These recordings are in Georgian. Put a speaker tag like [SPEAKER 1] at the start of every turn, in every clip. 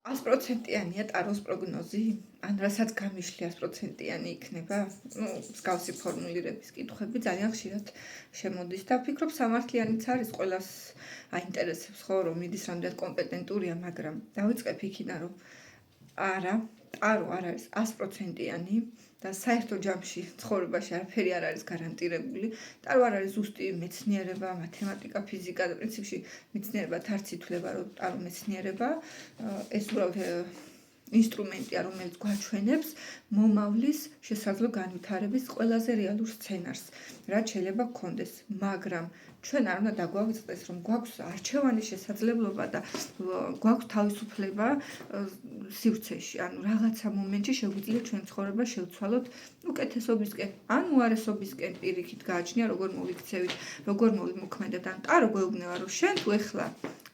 [SPEAKER 1] 100%-იანია ტაროს პროგნოზი, ან რასაც გამიშლი 100%-იანი იქნება. მსგავსი ფორმულირების კითხვები ძალიან ხშირად შემოდის და ვფიქრობ სამართლიანიც არის, ყველას აინტერესებს ხო, რომ მიდის რამდენად კომპეტენტურია, მაგრამ დავიწყებ იქიდან, რომ არა, ტარო არ არის 100%-იანი და საერთო ჯამში ცხოვრებაში არაფერი არ არის გარანტირებული. ტარო არ არის ზუსტი მეცნიერება, მათემატიკა, ფიზიკა და პრინციპში მეცნიერებად არც ითვლება, რომ ტარო მეცნიერება. ეს უბრალოდ ინსტრუმენტია, რომელიც გვაჩვენებს მომავლის შესაძლო განვითარების ყველაზე რეალურ სცენარს, რაც შეიძლება გქონდეს, მაგრამ ჩვენ არ უნდა დაგვავიწყდეს, რომ გვაქვს არჩევანის შესაძლებლობა და გვაქვს თავისუფლება სივრცეში. ანუ რაღაცა მომენტში შეგვიძლია ჩვენ ცხოვრება შევცვალოთ უკეთესობისკენ, ან უარესობისკენ პირიქით გააჩნია, როგორ მოვიქცევით, როგორ მოვიმოქმედოთ. ან ტარო გვეუბნება, რომ შენ თუ ეხლა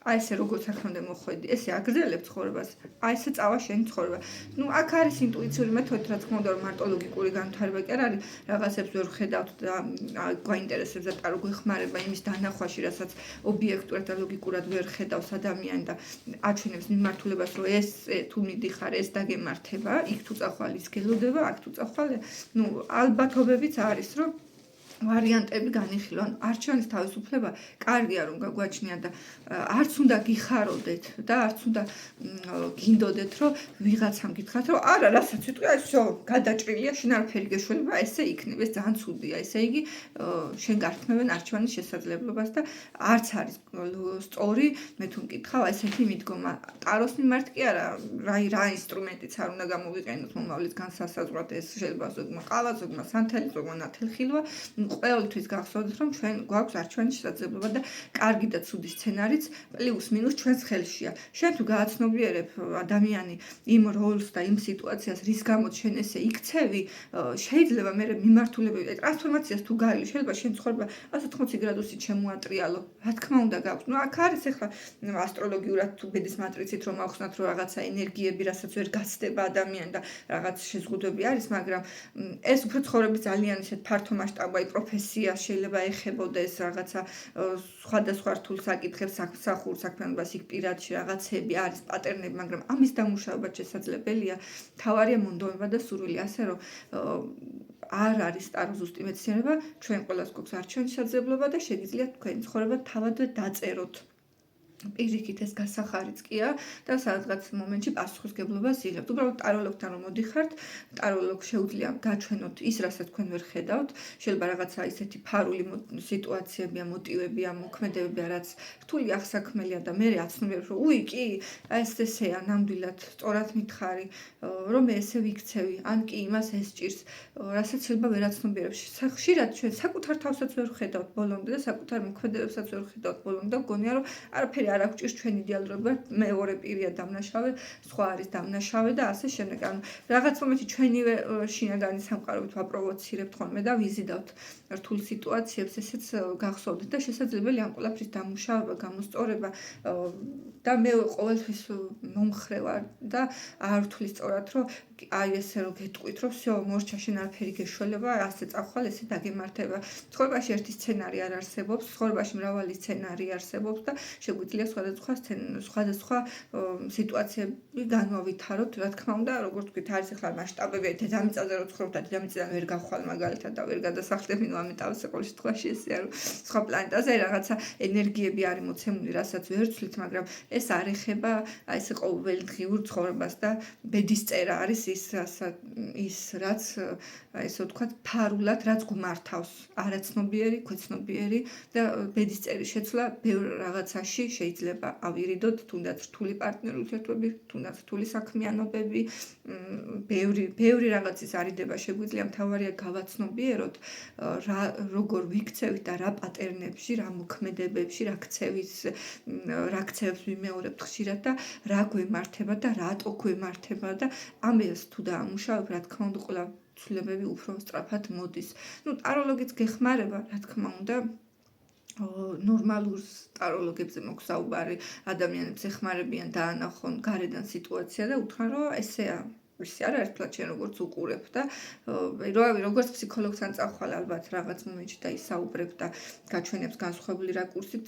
[SPEAKER 1] აი ესე როგორც აქამდე მოხვედი, ესე აგრძელებ ცხოვრებას, აი ესე წავა შენი ცხოვრება. აქ არის ინტუიციური მეთოდით, რა თქმა უნდა, რომ მარტო ლოგიკური განვითარება კი არ არის, რაღაცებს ვერ ხედავთ და გვაინტერესებს და ტარო გვეხმარება იმის დანახვაში, რასაც ობიექტურად და ლოგიკურად ვერ ხედავს ადამიანი და აჩვენებს მიმართულებას, რომ ეს თუ მიდიხარ, ეს დაგემართება, იქ თუ წახვალ ის გელოდება, აქ თუ წახვალ, ალბათობებიც არის, რომ ვარიანტები განიხილვა. არჩევანის თავისუფლება კარგია რომ გაგვაჩნია და არც უნდა გიხაროდეთ და არც უნდა გინდოდეთ, რომ ვიღაცამ გითხრათ, რომ არა, რასაც ვიტყვი, აი всё, გადაჭრილია, შენ არაფერი გეშველება, ესე იქნება, ეს ძალიან ცუდია. ესე იგი, შენ გართმევენ არჩევანის შესაძლებლობას და არც არის სწორი, მე თუ მკითხავ, ესეთი მიდგომა. ტაროს მიმართ კი არა, რა ინსტრუმენტიც არ უნდა გამოვიყენოთ მომავლის განსასაზღვრად, ეს შეიძლება ზოგმა ყავა, ზოგმა სანთელი, ზოგმა ნათელხილვა. ყველთვის გახსოვდეთ, რომ ჩვენ გვაქვს არჩევანის შესაძლებლობა და კარგი და ცუდი სცენარიც პლუს მინუს ჩვენს ხელშია. შენ თუ გააცნობიერებ ადამიანი იმ როლს და იმ სიტუაციას, რის გამოც შენ ესე იქცევი, შეიძლება მე მიმართულებით ტრანსფორმაციას თუ გაივლი, შეიძლება შენ ცხოვრება 180 გრადუსით შემოატრიალო. რა თქმა უნდა გაქვს. აქ არის ახლა ასტროლოგიურად თუ ბედის მატრიცით რომ ახსნათ, რომ რაღაცა ენერგიები, რასაც ვერ გაცდება ადამიანი და რაღაც შეზღუდვები არის, მაგრამ ეს უფრო ცხოვრების ძალიან ისეთ ფართო მასშტაბური პროფესია შეიძლება ეხებოდეს რაღაცა სხვადასხვა რთულ საკითხებს, სამსახურ საქმიანობას, იქ პირადში რაღაცები არის პატერნები, მაგრამ ამის დამუშავება შესაძლებელია. თავარია მონდომება და სურვილი, ასე რომ არ არის ტარო ზუსტი მეცნიერება, ჩვენ ყველას გვაქვს არჩევანის შესაძლებლობა და შეგიძლიათ თქვენი ცხოვრება თავადვე დაწეროთ. პირიქით ეს გასახარიც კია და სადღაც მომენტში პასუხისგებლობას იღებთ. უბრალოდ ტაროლოგთან რომ მოდიხართ, ტაროლოგ შეუძლია გაჩვენოთ ის, რასაც თქვენ ვერ ხედავთ. შეიძლება რაღაცა ისეთი ფარული სიტუაციებია, მოტივებია, მოქმედებებია, რაც რთული აღსაქმელია და მე აცნობიერებ, რომ უი, კი, ეს ესეა, ნამდვილად, სწორად მითხარი, რომ მე ესე ვიქცევი, ან კი იმას ეს ჭირს, რასაც შეიძლება ვერ აცნობიერებ. ხშირად ჩვენ საკუთარ თავსაც ვერ ხედავთ ბოლომდე და საკუთარ მოქმედებებსაც ვერ ხედავთ ბოლომდე და გონია, რომ არაფერი არ აქვს ჩვენ იდეალურად მეორე პირია დამნაშავე, სხვა არის დამნაშავე და ასე შემდეგ. ანუ რაღაც მომენტში ჩვენივე შინაგანი სამყაროებით ვაპროვოცირებთ ხოლმე და ვიზიდავთ რთულ სიტუაციებს, ესეც გახსოვდეთ და შესაძლებელია ამ ყველაფრის დამუშავება, გამოსწორება და მე ყოველთვის მომხრე ვარ და არ ვთვლი სწორად, რომ აი ესე რომ გეტყვით, რომ всё, მორჩა შენ არაფერი გეშველება, ასე წახვალ, ესე დაგემართება. ცხოვრებაში ერთი სცენარი არ არსებობს, ცხოვრებაში მრავალი სცენარი არსებობს და შეგვიძლია სხვადასხვა სიტუაციები განვავითაროთ, რა თქმა უნდა, როგორც ვთქვით, არის ახლა მასშტაბები, დედამიწაზე რო ცხოვრობ და დედამიწიდან ვერ გავხვალ მაგალითად და ვერ გადასახლდები, ამიტომ ყოველ შემთხვევაში ესეა, რომ სხვა პლანეტაზე რაღაც ენერგიები არის მოცემული, რასაც ვერ ვცვლით, მაგრამ ეს არ ეხება აი ეს ყოველდღიურ ცხოვრებას და ბედის წერა არის ის რაც აი ესე ვთქვათ, ფარულად რაც გმართავს, არაცნობიერი, ქვეცნობიერი და ბედის წერის შეცვლა ბევრ რაღაცაში შეიძლება ავირიდოთ, თუნდაც რთული პარტნიორი ურთიერთობები, თუნდაც რთული საქმიანობები, ბევრი რაღაცის არიდება შეგვიძლია, მთავარია გავაცნობიეროთ, როგორ ვიქცევით და რა პატერნებში, რა მოქმედებებში, რა ქცევებს ვიმეორებთ ხშირად და რა გვემართება და რატო გვემართება და ამას თუ დაამუშავებ, რა თქმა უნდა, ყველა ცვლილებები უფრო სწრაფად მოდის. ტაროლოგიც გეხმარება, რა თქმა უნდა, ნორმალურ ტაროლოგებზე მოქვს საუბარი, ადამიანებს ეხმარებიან დაანახონ გარედან სიტუაცია და უთხრან, რომ ესეა, ისე არ არის ფლატშენ როგორც უყურებ და როგორც ფსიქოლოგთან წახვალ ალბათ რაღაც მომენტში და ისაუბრებ და გაჩვენებს განსხვავებული რაკურსით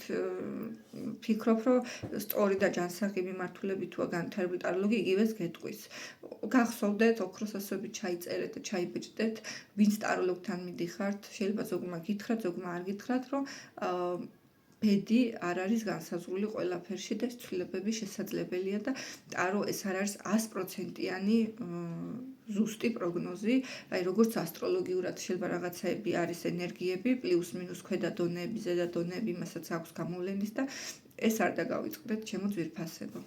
[SPEAKER 1] ფიქრობ რომ სწორი და ჯანსაღი მიმართულებით თუ განვითარებული ტაროლოგი იგივეს გეტყვის. გახსოვდეთ ოქროს ასოებით ჩაიწერეთ და ჩაიბეჭდეთ ვინც ტაროლოგთან მიდიხართ შეიძლება ზოგმა გითხრათ ზოგმა არ გითხრათ რომ ბედი არ არის განსაზღვრული ყველაფერში და ცვლილებები შესაძლებელია და ტარო ეს არ არის 100%-იანი ზუსტი პროგნოზი, აი როგორც ასტროლოგიურად შეიძლება რაღაცაები არის ენერგიები, პლუს მინუს ქვედა დონეები, ზედა დონეები, მასაც აქვს გამოვლენის და ეს არ დაგავიწყდეთ ჩემო ძვირფასებო.